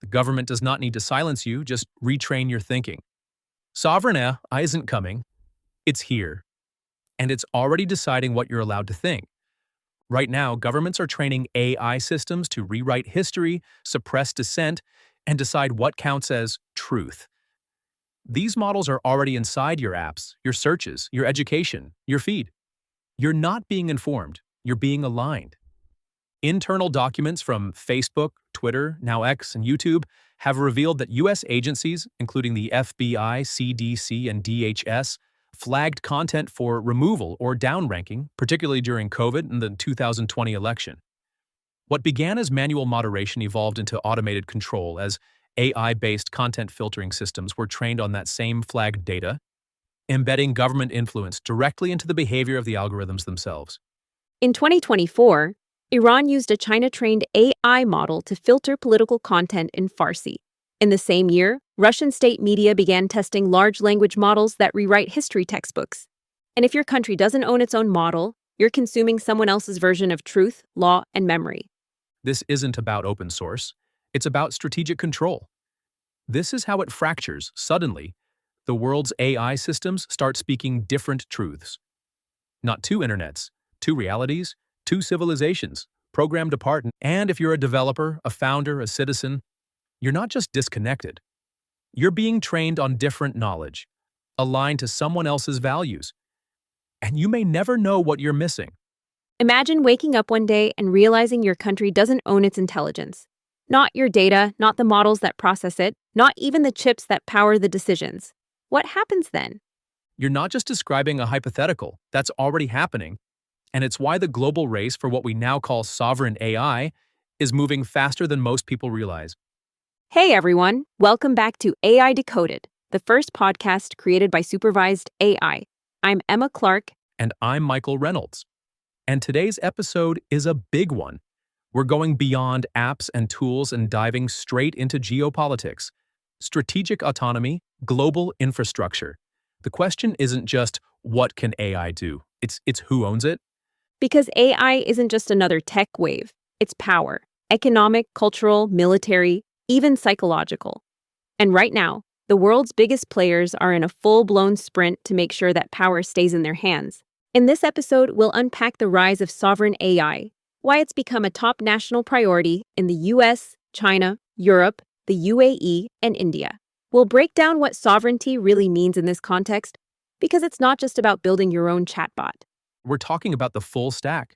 The government does not need to silence you, just retrain your thinking. Sovereign AI isn't coming, it's here. And it's already deciding what you're allowed to think. Right now, governments are training AI systems to rewrite history, suppress dissent, and decide what counts as truth. These models are already inside your apps, your searches, your education, your feed. You're not being informed, you're being aligned. Internal documents from Facebook, Twitter, now X, and YouTube have revealed that U.S. agencies, including the FBI, CDC, and DHS, flagged content for removal or downranking, particularly during COVID and the 2020 election. What began as manual moderation evolved into automated control as AI-based content filtering systems were trained on that same flagged data, embedding government influence directly into the behavior of the algorithms themselves. In 2024, Iran used a China-trained AI model to filter political content in Farsi. In the same year, Russian state media began testing large language models that rewrite history textbooks. And if your country doesn't own its own model, you're consuming someone else's version of truth, law, and memory. This isn't about open source. It's about strategic control. This is how it fractures. Suddenly, the world's AI systems start speaking different truths. Not two internets, two realities, two civilizations, programmed apart. And if you're a developer, a founder, a citizen, you're not just disconnected. You're being trained on different knowledge, aligned to someone else's values. And you may never know what you're missing. Imagine waking up one day and realizing your country doesn't own its intelligence. Not your data, not the models that process it, not even the chips that power the decisions. What happens then? You're not just describing a hypothetical, that's already happening. And it's why the global race for what we now call sovereign AI is moving faster than most people realize. Hey everyone, welcome back to AI Decoded, the first podcast created by supervised AI. I'm Emma Clark. And I'm Michael Reynolds. And today's episode is a big one. We're going beyond apps and tools and diving straight into geopolitics, strategic autonomy, global infrastructure. The question isn't just what can AI do, it's who owns it. Because AI isn't just another tech wave, it's power, economic, cultural, military, even psychological. And right now, the world's biggest players are in a full-blown sprint to make sure that power stays in their hands. In this episode, we'll unpack the rise of sovereign AI, why it's become a top national priority in the US, China, Europe, the UAE, and India. We'll break down what sovereignty really means in this context, because it's not just about building your own chatbot. We're talking about the full stack,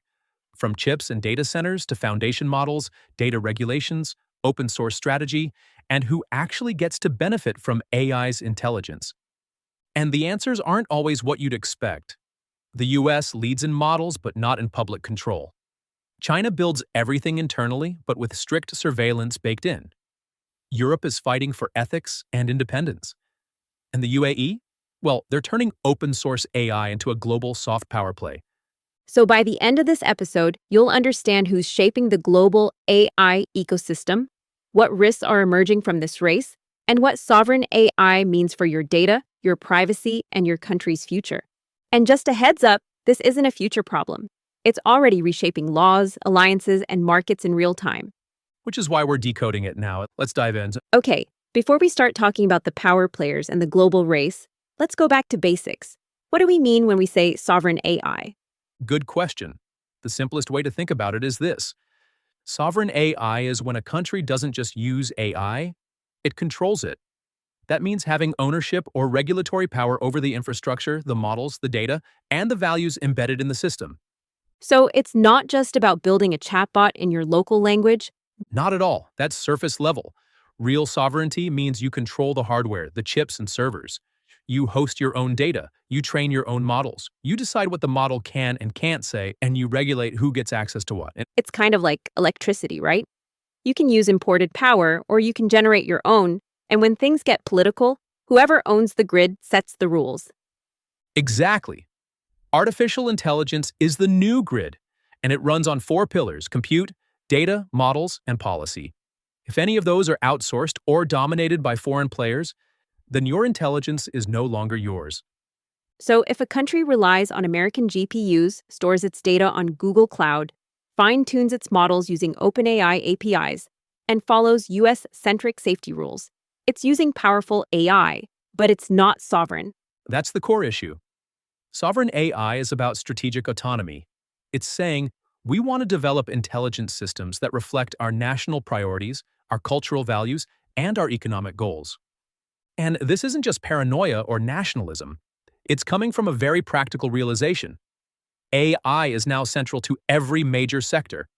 from chips and data centers to foundation models, data regulations, open source strategy, and who actually gets to benefit from AI's intelligence. And the answers aren't always what you'd expect. The US leads in models but not in public control. China builds everything internally but with strict surveillance baked in. Europe is fighting for ethics and independence. And the UAE? Well, they're turning open source AI into a global soft power play. So by the end of this episode, you'll understand who's shaping the global AI ecosystem, what risks are emerging from this race, and what sovereign AI means for your data, your privacy, and your country's future. And just a heads up, this isn't a future problem. It's already reshaping laws, alliances, and markets in real time. Which is why we're decoding it now. Let's dive in. Okay, before we start talking about the power players and the global race, let's go back to basics. What do we mean when we say sovereign AI? Good question. The simplest way to think about it is this. Sovereign AI is when a country doesn't just use AI, it controls it. That means having ownership or regulatory power over the infrastructure, the models, the data, and the values embedded in the system. So it's not just about building a chatbot in your local language. Not at all. That's surface level. Real sovereignty means you control the hardware, the chips and servers. You host your own data. You train your own models. You decide what the model can and can't say, and you regulate who gets access to what. It's kind of like electricity, right? You can use imported power, or you can generate your own, and when things get political, whoever owns the grid sets the rules. Exactly. Artificial intelligence is the new grid, and it runs on 4 pillars: compute, data, models, and policy. If any of those are outsourced or dominated by foreign players, then your intelligence is no longer yours. So if a country relies on American GPUs, stores its data on Google Cloud, fine-tunes its models using OpenAI APIs, and follows US-centric safety rules. It's using powerful AI, but it's not sovereign. That's the core issue. Sovereign AI is about strategic autonomy. It's saying, we want to develop intelligence systems that reflect our national priorities, our cultural values, and our economic goals. And this isn't just paranoia or nationalism. It's coming from a very practical realization. AI is now central to every major sector: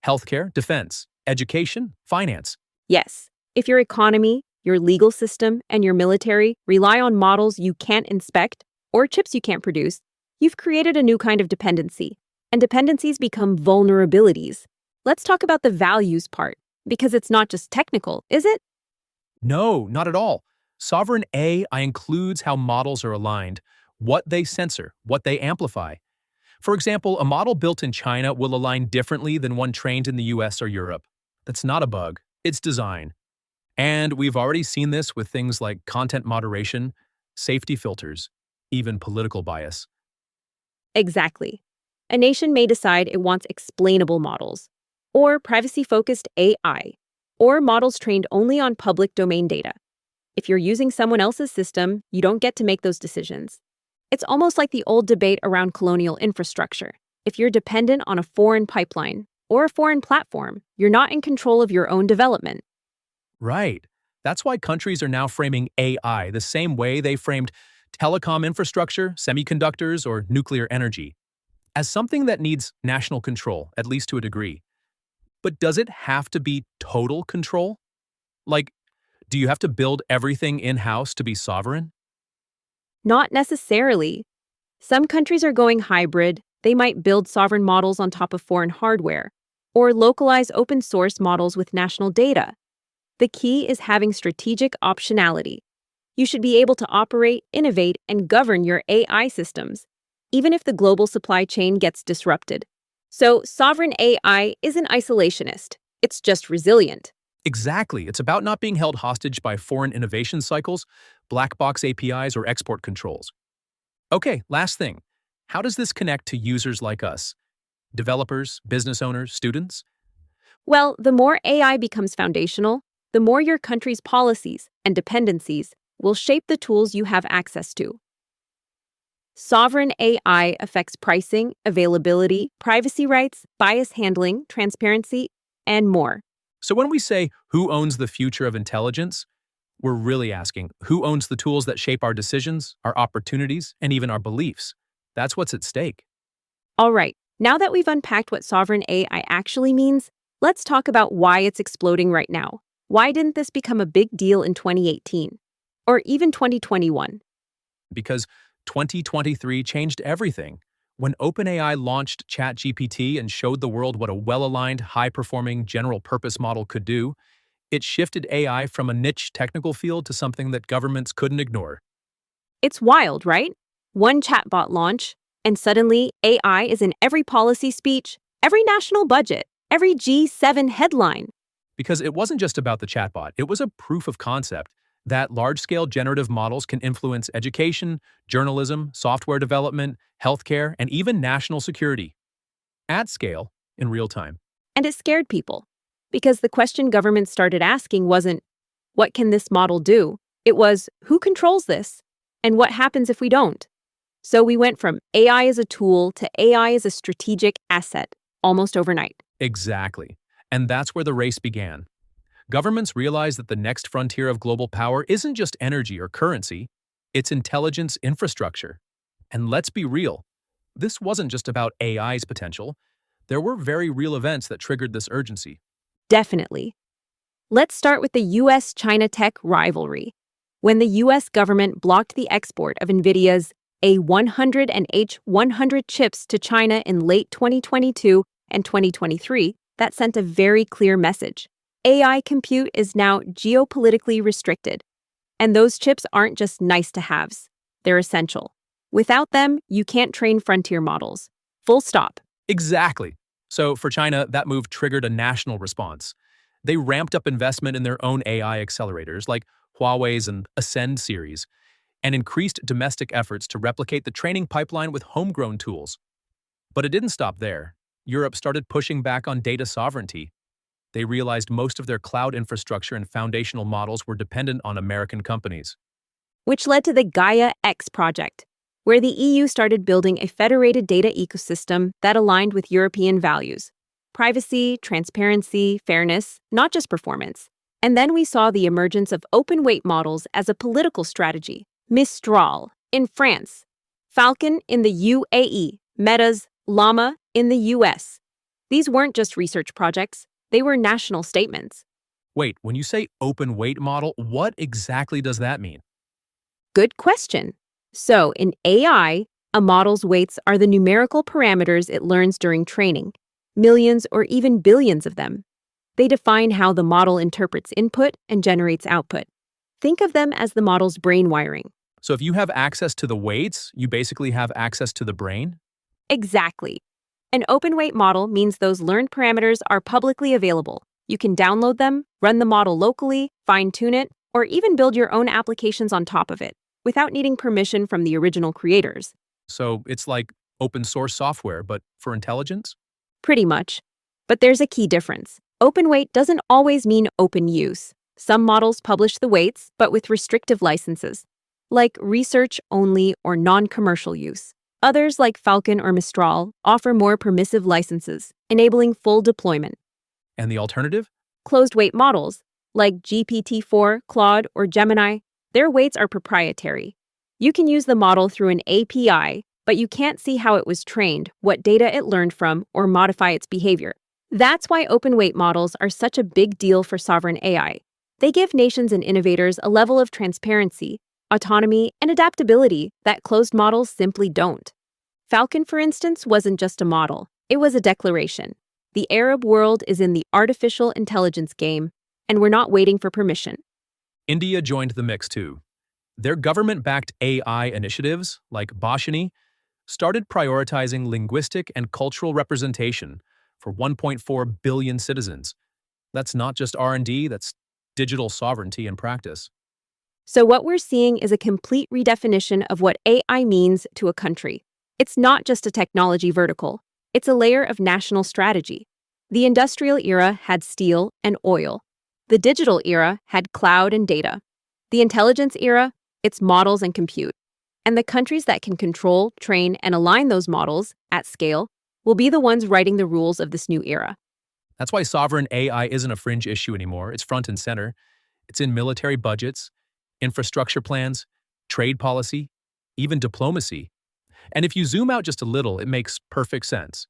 healthcare, defense, education, finance. Yes, if your economy, your legal system, and your military rely on models you can't inspect or chips you can't produce, you've created a new kind of dependency. And dependencies become vulnerabilities. Let's talk about the values part, because it's not just technical, is it? No, not at all. Sovereign AI includes how models are aligned, what they censor, what they amplify. For example, a model built in China will align differently than one trained in the US or Europe. That's not a bug, it's design. And we've already seen this with things like content moderation, safety filters, even political bias. Exactly. A nation may decide it wants explainable models, or privacy-focused AI, or models trained only on public domain data. If you're using someone else's system, you don't get to make those decisions. It's almost like the old debate around colonial infrastructure. If you're dependent on a foreign pipeline or a foreign platform, you're not in control of your own development. Right. That's why countries are now framing AI the same way they framed telecom infrastructure, semiconductors, or nuclear energy, as something that needs national control, at least to a degree. But does it have to be total control? Like, do you have to build everything in-house to be sovereign? Not necessarily. Some countries are going hybrid. They might build sovereign models on top of foreign hardware, or localize open source models with national data. The key is having strategic optionality. You should be able to operate, innovate, and govern your AI systems, even if the global supply chain gets disrupted. So, sovereign AI isn't isolationist, it's just resilient. Exactly. It's about not being held hostage by foreign innovation cycles, black box APIs, or export controls. Okay, last thing. How does this connect to users like us? Developers, business owners, students? Well, the more AI becomes foundational, the more your country's policies and dependencies will shape the tools you have access to. Sovereign AI affects pricing, availability, privacy rights, bias handling, transparency, and more. So when we say, who owns the future of intelligence, we're really asking, who owns the tools that shape our decisions, our opportunities, and even our beliefs? That's what's at stake. All right, now that we've unpacked what sovereign AI actually means, let's talk about why it's exploding right now. Why didn't this become a big deal in 2018? Or even 2021? Because 2023 changed everything. When OpenAI launched ChatGPT and showed the world what a well-aligned, high-performing, general-purpose model could do, it shifted AI from a niche technical field to something that governments couldn't ignore. It's wild, right? One chatbot launch, and suddenly AI is in every policy speech, every national budget, every G7 headline. Because it wasn't just about the chatbot, it was a proof of concept that large-scale generative models can influence education, journalism, software development, healthcare, and even national security. At scale, in real time. And it scared people. Because the question governments started asking wasn't, what can this model do? It was, who controls this? And what happens if we don't? So we went from AI as a tool to AI as a strategic asset, almost overnight. Exactly. And that's where the race began. Governments realized that the next frontier of global power isn't just energy or currency, it's intelligence infrastructure. And let's be real, this wasn't just about AI's potential. There were very real events that triggered this urgency. Definitely. Let's start with the US-China tech rivalry. When the US government blocked the export of NVIDIA's A100 and H100 chips to China in late 2022 and 2023, that sent a very clear message. AI compute is now geopolitically restricted. And those chips aren't just nice-to-haves. They're essential. Without them, you can't train frontier models. Full stop. Exactly. So for China, that move triggered a national response. They ramped up investment in their own AI accelerators, like Huawei's and Ascend series, and increased domestic efforts to replicate the training pipeline with homegrown tools. But it didn't stop there. Europe started pushing back on data sovereignty. They realized most of their cloud infrastructure and foundational models were dependent on American companies. Which led to the Gaia X project, where the EU started building a federated data ecosystem that aligned with European values: privacy, transparency, fairness, not just performance. And then we saw the emergence of open weight models as a political strategy. Mistral in France, Falcon in the UAE, Meta's Llama in the US. These weren't just research projects, they were national statements. Wait, when you say open weight model, what exactly does that mean? Good question. So, in AI, a model's weights are the numerical parameters it learns during training, millions or even billions of them. They define how the model interprets input and generates output. Think of them as the model's brain wiring. So if you have access to the weights, you basically have access to the brain? Exactly. An open weight model means those learned parameters are publicly available. You can download them, run the model locally, fine-tune it, or even build your own applications on top of it, without needing permission from the original creators. So it's like open source software, but for intelligence? Pretty much. But there's a key difference. Open weight doesn't always mean open use. Some models publish the weights, but with restrictive licenses, like research-only or non-commercial use. Others, like Falcon or Mistral, offer more permissive licenses, enabling full deployment. And the alternative? Closed-weight models, like GPT-4, Claude, or Gemini, their weights are proprietary. You can use the model through an API, but you can't see how it was trained, what data it learned from, or modify its behavior. That's why open weight models are such a big deal for sovereign AI. They give nations and innovators a level of transparency, autonomy, and adaptability that closed models simply don't. Falcon, for instance, wasn't just a model. It was a declaration. The Arab world is in the artificial intelligence game, and we're not waiting for permission. India joined the mix too. Their government-backed AI initiatives, like Bhashini, started prioritizing linguistic and cultural representation for 1.4 billion citizens. That's not just R&D, that's digital sovereignty in practice. So what we're seeing is a complete redefinition of what AI means to a country. It's not just a technology vertical. It's a layer of national strategy. The industrial era had steel and oil. The digital era had cloud and data. The intelligence era, it's models and compute. And the countries that can control, train, and align those models at scale will be the ones writing the rules of this new era. That's why sovereign AI isn't a fringe issue anymore. It's front and center. It's in military budgets, infrastructure plans, trade policy, even diplomacy. And if you zoom out just a little, it makes perfect sense.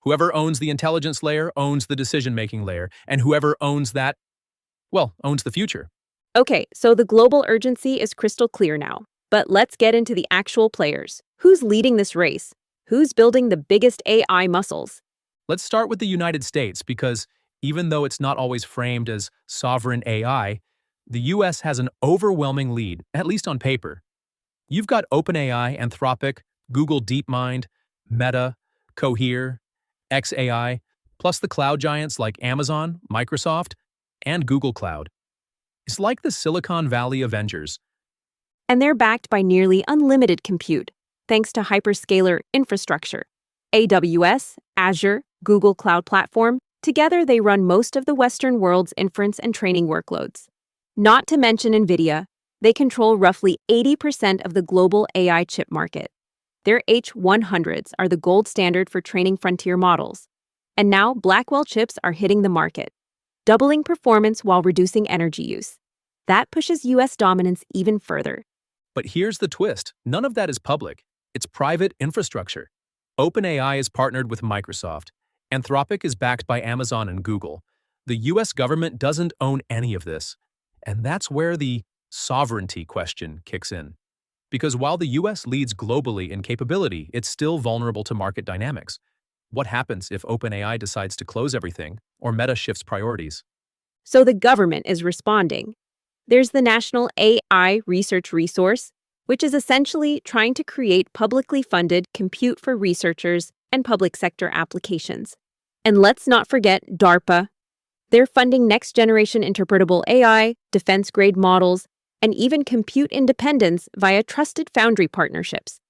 Whoever owns the intelligence layer owns the decision-making layer, and whoever owns that, well, owns the future. Okay, so the global urgency is crystal clear now. But let's get into the actual players. Who's leading this race? Who's building the biggest AI muscles? Let's start with the United States because even though it's not always framed as sovereign AI, the US has an overwhelming lead, at least on paper. You've got OpenAI, Anthropic, Google DeepMind, Meta, Cohere, xAI, plus the cloud giants like Amazon, Microsoft, and Google Cloud. It's like the Silicon Valley Avengers. And they're backed by nearly unlimited compute, thanks to hyperscaler infrastructure. AWS, Azure, Google Cloud Platform, together they run most of the Western world's inference and training workloads. Not to mention NVIDIA, they control roughly 80% of the global AI chip market. Their H100s are the gold standard for training frontier models. And now Blackwell chips are hitting the market, doubling performance while reducing energy use. That pushes US dominance even further. But here's the twist. None of that is public. It's private infrastructure. OpenAI is partnered with Microsoft. Anthropic is backed by Amazon and Google. The US government doesn't own any of this. And that's where the sovereignty question kicks in. Because while the US leads globally in capability, it's still vulnerable to market dynamics. What happens if OpenAI decides to close everything or Meta shifts priorities? So the government is responding. There's the National AI Research Resource, which is essentially trying to create publicly funded compute for researchers and public sector applications. And let's not forget DARPA. They're funding next-generation interpretable AI, defense-grade models, and even compute independence via trusted foundry partnerships.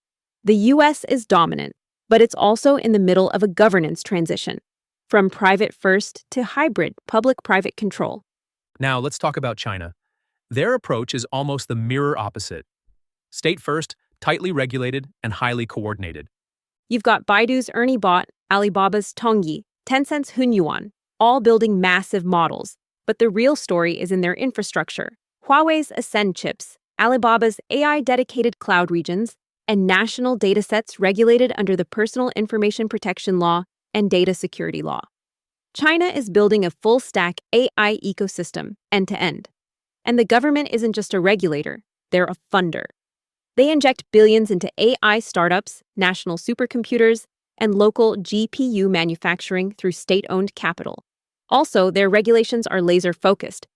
The US is dominant, but it's also in the middle of a governance transition. from private first to hybrid public-private control. Now, let's talk about China. Their approach is almost the mirror opposite. State first, tightly regulated, and highly coordinated. You've got Baidu's Ernie Bot, Alibaba's Tongyi, Tencent's Hunyuan, all building massive models. But the real story is in their infrastructure. Huawei's Ascend chips, Alibaba's AI Dedicated cloud regions, and national datasets regulated under the Personal Information Protection Law and Data Security Law. China is building a full-stack AI ecosystem, end-to-end. And the government isn't just a regulator, they're a funder. They inject billions into AI startups, national supercomputers, and local GPU manufacturing through state-owned capital. Also, their regulations are laser-focused.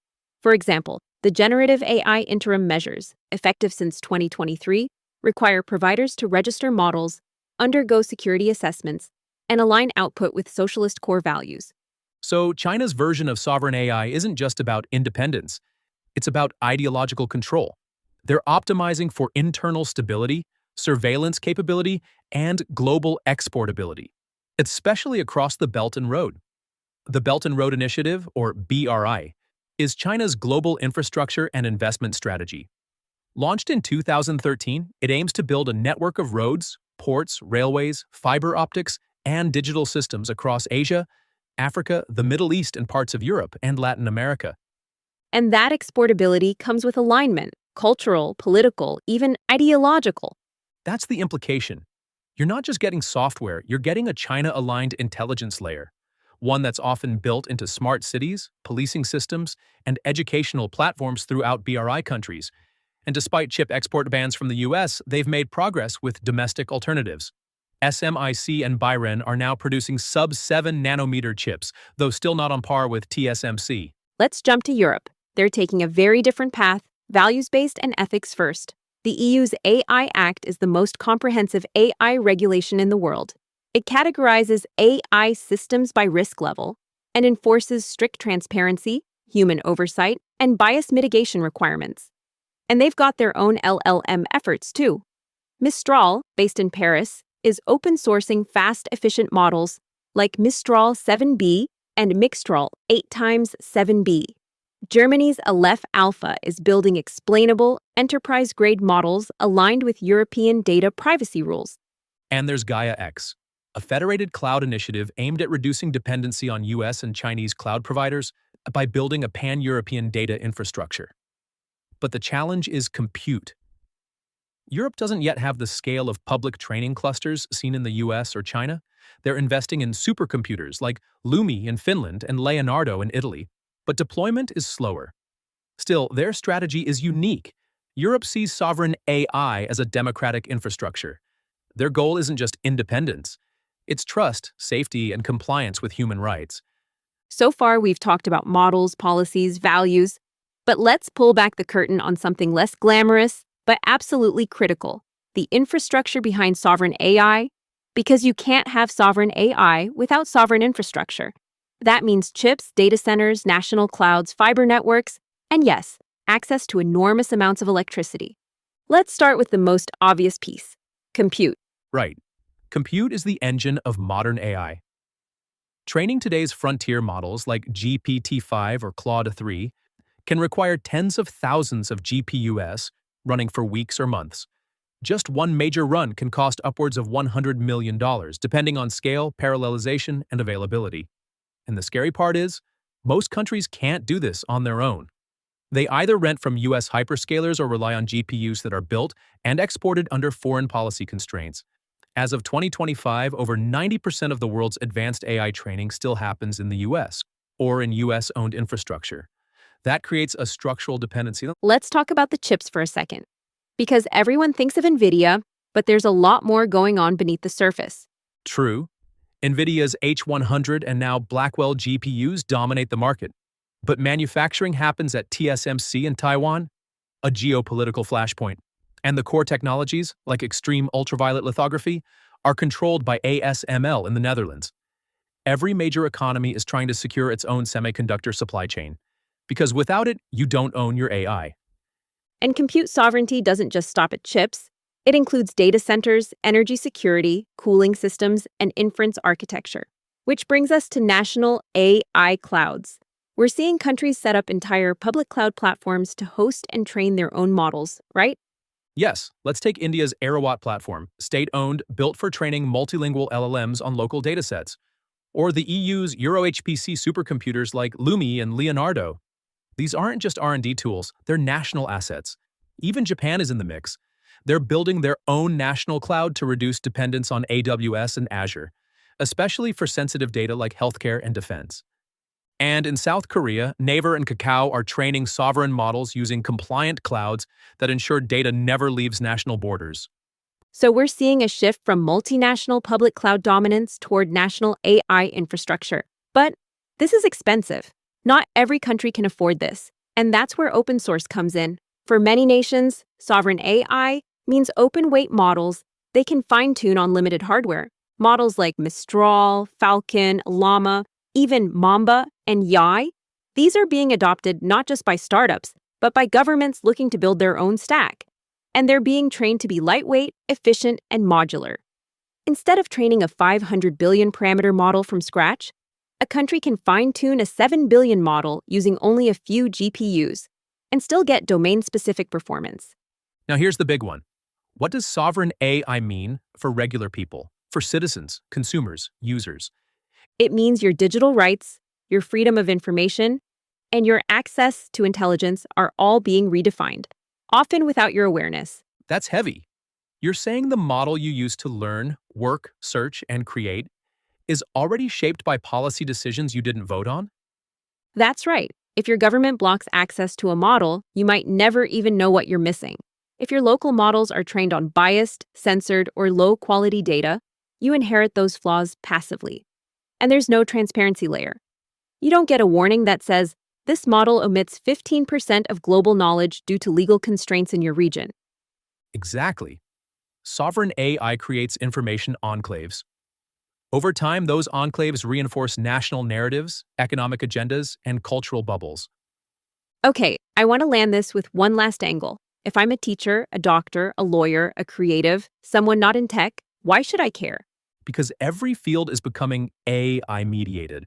For example, the generative AI interim measures, effective since 2023, require providers to register models, undergo security assessments, and align output with socialist core values. So, China's version of sovereign AI isn't just about independence, it's about ideological control. They're optimizing for internal stability, surveillance capability, and global exportability, especially across the Belt and Road. The Belt and Road Initiative, or BRI, is China's global infrastructure and investment strategy. Launched in 2013, it aims to build a network of roads, ports, railways, fiber optics, and digital systems across Asia, Africa, the Middle East, and parts of Europe and Latin America. And that exportability comes with alignment, cultural, political, even ideological. That's the implication. You're not just getting software, you're getting a China-aligned intelligence layer, one that's often built into smart cities, policing systems, and educational platforms throughout BRI countries. And despite chip export bans from the US, they've made progress with domestic alternatives. SMIC and Biren are now producing sub-7 nanometer chips, though still not on par with TSMC. Let's jump to Europe. They're taking a very different path, values-based and ethics first. The EU's AI Act is the most comprehensive AI regulation in the world. It categorizes AI systems by risk level and enforces strict transparency, human oversight, and bias mitigation requirements. And they've got their own LLM efforts, too. Mistral, based in Paris, is open-sourcing fast, efficient models like Mistral 7B and Mixtral 8x7B. Germany's Aleph Alpha is building explainable, enterprise-grade models aligned with European data privacy rules. And there's Gaia X, a federated cloud initiative aimed at reducing dependency on US and Chinese cloud providers by building a pan-European data infrastructure. But the challenge is compute. Europe doesn't yet have the scale of public training clusters seen in the US or China. They're investing in supercomputers like Lumi in Finland and Leonardo in Italy, but deployment is slower. Still, their strategy is unique. Europe sees sovereign AI as a democratic infrastructure. Their goal isn't just independence. It's trust, safety, and compliance with human rights. So far, we've talked about models, policies, values, but let's pull back the curtain on something less glamorous, but absolutely critical: the infrastructure behind sovereign AI, because you can't have sovereign AI without sovereign infrastructure. That means chips, data centers, national clouds, fiber networks, and yes, access to enormous amounts of electricity. Let's start with the most obvious piece: compute. Right. Compute is the engine of modern AI. Training today's frontier models like GPT-5 or Claude 3 can require tens of thousands of GPUs running for weeks or months. Just one major run can cost upwards of $100 million, depending on scale, parallelization, and availability. And the scary part is, most countries can't do this on their own. They either rent from US hyperscalers or rely on GPUs that are built and exported under foreign policy constraints. As of 2025, over 90% of the world's advanced AI training still happens in the US, or in US-owned infrastructure. That creates a structural dependency. Let's talk about the chips for a second. Because everyone thinks of NVIDIA, but there's a lot more going on beneath the surface. True. NVIDIA's H100 and now Blackwell GPUs dominate the market. But manufacturing happens at TSMC in Taiwan, a geopolitical flashpoint. And the core technologies, like extreme ultraviolet lithography, are controlled by ASML in the Netherlands. Every major economy is trying to secure its own semiconductor supply chain, because without it, you don't own your AI. And compute sovereignty doesn't just stop at chips. It includes data centers, energy security, cooling systems, and inference architecture. Which brings us to national AI clouds. We're seeing countries set up entire public cloud platforms to host and train their own models, right? Yes, let's take India's Aerawat platform, state-owned, built for training multilingual LLMs on local datasets. Or the EU's EuroHPC supercomputers like Lumi and Leonardo. These aren't just R&D tools, they're national assets. Even Japan is in the mix. They're building their own national cloud to reduce dependence on AWS and Azure, especially for sensitive data like healthcare and defense. And in South Korea, Naver and Kakao are training sovereign models using compliant clouds that ensure data never leaves national borders. So we're seeing a shift from multinational public cloud dominance toward national AI infrastructure. But this is expensive. Not every country can afford this. And that's where open source comes in. For many nations, sovereign AI means open weight models they can fine-tune on limited hardware. Models like Mistral, Falcon, Llama, even Mamba and Yai, these are being adopted not just by startups, but by governments looking to build their own stack. And they're being trained to be lightweight, efficient, and modular. Instead of training a 500 billion parameter model from scratch, a country can fine-tune a 7 billion model using only a few GPUs and still get domain-specific performance. Now here's the big one. What does sovereign AI mean for regular people, for citizens, consumers, users? It means your digital rights, your freedom of information, and your access to intelligence are all being redefined, often without your awareness. That's heavy. You're saying the model you use to learn, work, search, and create is already shaped by policy decisions you didn't vote on? That's right. If your government blocks access to a model, you might never even know what you're missing. If your local models are trained on biased, censored, or low-quality data, you inherit those flaws passively. And there's no transparency layer. You don't get a warning that says, this model omits 15% of global knowledge due to legal constraints in your region. Exactly. Sovereign AI creates information enclaves. Over time, those enclaves reinforce national narratives, economic agendas, and cultural bubbles. Okay, I want to land this with one last angle. If I'm a teacher, a doctor, a lawyer, a creative, someone not in tech, why should I care? Because every field is becoming AI-mediated.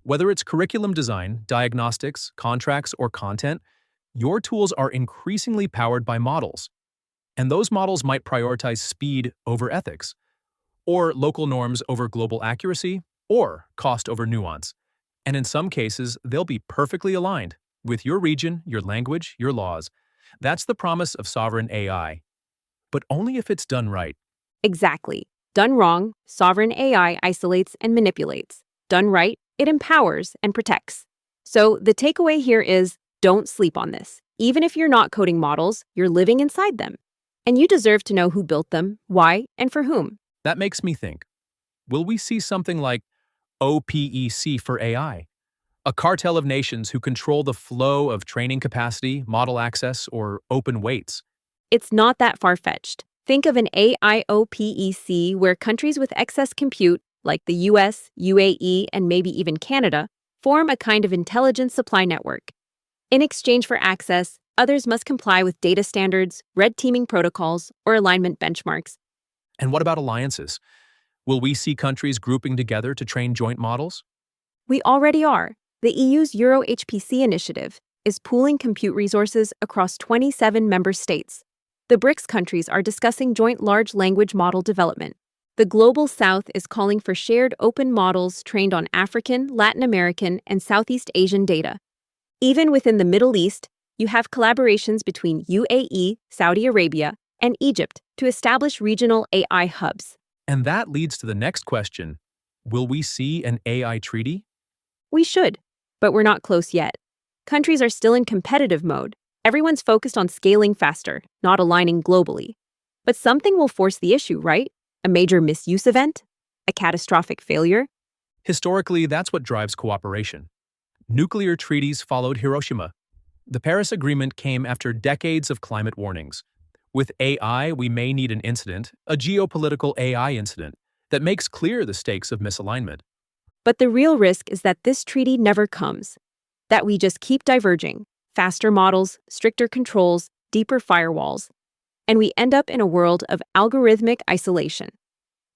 Whether it's curriculum design, diagnostics, contracts, or content, your tools are increasingly powered by models. And those models might prioritize speed over ethics, or local norms over global accuracy, or cost over nuance. And in some cases, they'll be perfectly aligned with your region, your language, your laws. That's the promise of sovereign AI. But only if it's done right. Exactly. Done wrong, sovereign AI isolates and manipulates. Done right, it empowers and protects. So the takeaway here is, don't sleep on this. Even if you're not coding models, you're living inside them. And you deserve to know who built them, why, and for whom. That makes me think, will we see something like OPEC for AI? A cartel of nations who control the flow of training capacity, model access, or open weights? It's not that far-fetched. Think of an AIOPEC where countries with excess compute, like the US, UAE, and maybe even Canada, form a kind of intelligence supply network. In exchange for access, others must comply with data standards, red teaming protocols, or alignment benchmarks. And what about alliances? Will we see countries grouping together to train joint models? We already are. The EU's EuroHPC initiative is pooling compute resources across 27 member states. The BRICS countries are discussing joint large language model development. The Global South is calling for shared open models trained on African, Latin American, and Southeast Asian data. Even within the Middle East, you have collaborations between UAE, Saudi Arabia, and Egypt to establish regional AI hubs. And that leads to the next question. Will we see an AI treaty? We should, but we're not close yet. Countries are still in competitive mode. Everyone's focused on scaling faster, not aligning globally. But something will force the issue, right? A major misuse event? A catastrophic failure? Historically, that's what drives cooperation. Nuclear treaties followed Hiroshima. The Paris Agreement came after decades of climate warnings. With AI, we may need an incident, a geopolitical AI incident, that makes clear the stakes of misalignment. But the real risk is that this treaty never comes. That we just keep diverging. Faster models, stricter controls, deeper firewalls. And we end up in a world of algorithmic isolation.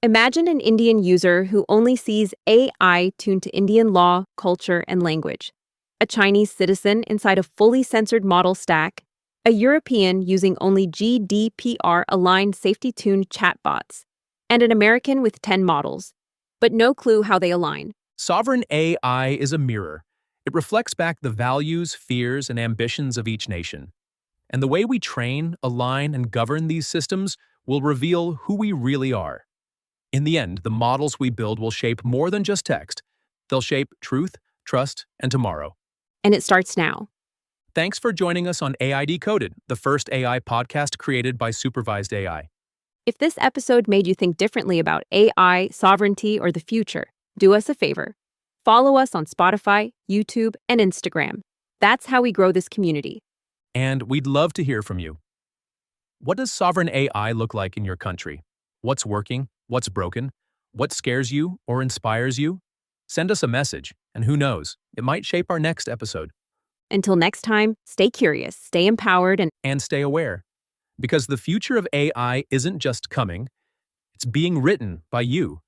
Imagine an Indian user who only sees AI tuned to Indian law, culture, and language, a Chinese citizen inside a fully censored model stack, a European using only GDPR aligned safety tuned chatbots, and an American with 10 models, but no clue how they align. Sovereign AI is a mirror. It reflects back the values, fears, and ambitions of each nation. And the way we train, align, and govern these systems will reveal who we really are. In the end, the models we build will shape more than just text. They'll shape truth, trust, and tomorrow. And it starts now. Thanks for joining us on AI Decoded, the first AI podcast created by supervised AI. If this episode made you think differently about AI, sovereignty, or the future, do us a favor. Follow us on Spotify, YouTube, and Instagram. That's how we grow this community. And we'd love to hear from you. What does sovereign AI look like in your country? What's working? What's broken? What scares you or inspires you? Send us a message, and who knows, it might shape our next episode. Until next time, stay curious, stay empowered, And stay aware, because the future of AI isn't just coming, it's being written by you.